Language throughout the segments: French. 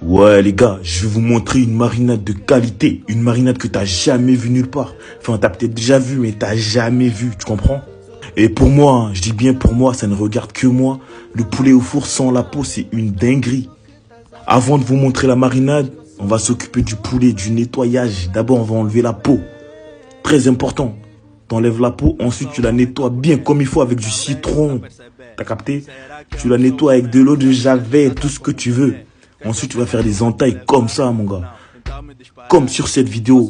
Ouais les gars, je vais vous montrer une marinade de qualité. Une marinade que t'as jamais vue nulle part. Enfin, t'as peut-être déjà vu, mais t'as jamais vu, tu comprends? Et pour moi, hein, je dis bien pour moi, ça ne regarde que moi. Le poulet au four sans la peau, c'est une dinguerie. Avant de vous montrer la marinade, on va s'occuper du poulet, du nettoyage. D'abord, on va enlever la peau. Très important. T'enlèves la peau, ensuite tu la nettoies bien comme il faut avec du citron. T'as capté? Tu la nettoies avec de l'eau de javel, tout ce que tu veux. Ensuite, tu vas faire des entailles comme ça, mon gars. Comme sur cette vidéo.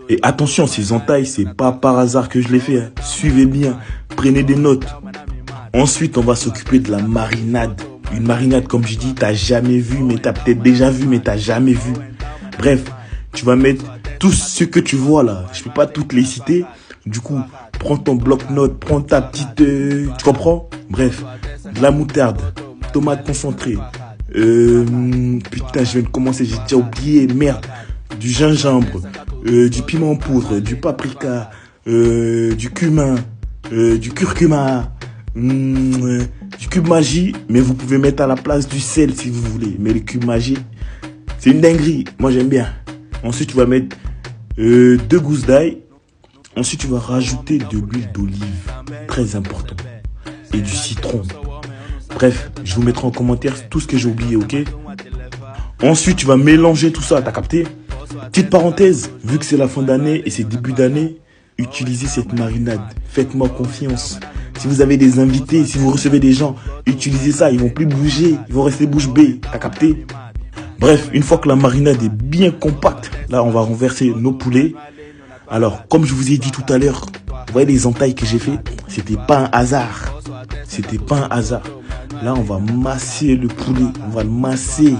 Et attention, ces entailles, c'est pas par hasard que je les fais. Hein. Suivez bien, prenez des notes. Ensuite, on va s'occuper de la marinade. Une marinade, comme je dis, t'as jamais vu, mais t'as peut-être déjà vu, mais t'as jamais vu. Bref, tu vas mettre tout ce que tu vois là. Je peux pas toutes les citer. Du coup, prends ton bloc-notes, prends ta petite... tu comprends? Bref, de la moutarde, tomate concentrée. Putain, je viens de commencer, j'ai déjà oublié, merde. Du gingembre, du piment en poudre, du paprika, du cumin, du curcuma, du cube magie. Mais vous pouvez mettre à la place du sel si vous voulez. Mais le cube magie, c'est une dinguerie. Moi, j'aime bien. Ensuite, tu vas mettre 2 gousses d'ail. Ensuite, tu vas rajouter de l'huile d'olive. Très important. Et du citron. Bref, je vous mettrai en commentaire tout ce que j'ai oublié, ok? Ensuite, tu vas mélanger tout ça, t'as capté? Petite parenthèse, vu que c'est la fin d'année et c'est début d'année, utilisez cette marinade. Faites-moi confiance. Si vous avez des invités, si vous recevez des gens, utilisez ça. Ils vont plus bouger, ils vont rester bouche bée. T'as capté? Bref, une fois que la marinade est bien compacte, là, on va renverser nos poulets. Alors, comme je vous ai dit tout à l'heure, vous voyez les entailles que j'ai fait? C'était pas un hasard. C'était pas un hasard. Là, on va masser le poulet. On va le masser.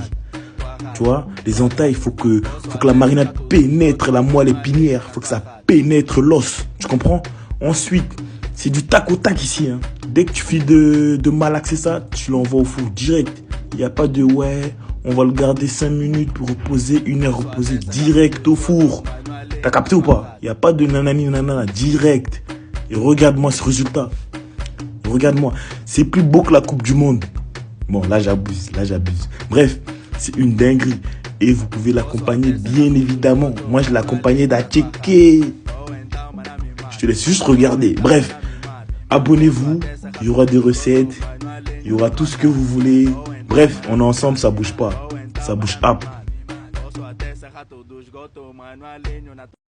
Tu vois, les entailles, faut que la marinade pénètre la moelle épinière. Faut que ça pénètre l'os. Tu comprends? Ensuite, c'est du tac au tac ici. Hein. Dès que tu finis de malaxer ça, tu l'envoies au four direct. Il n'y a pas de ouais, on va le garder 5 minutes pour reposer, 1 heure reposer. Direct au four. T'as capté ou pas? Il n'y a pas de nanani nanana. Direct. Et regarde-moi ce résultat. Regarde-moi. C'est plus beau que la Coupe du Monde. Bon, là, j'abuse. Bref, c'est une dinguerie. Et vous pouvez l'accompagner, bien évidemment. Moi, je l'accompagnais d'Atchéké. Je te laisse juste regarder. Bref, abonnez-vous. Il y aura des recettes. Il y aura tout ce que vous voulez. Bref, on est ensemble, ça bouge pas. Ça bouge up.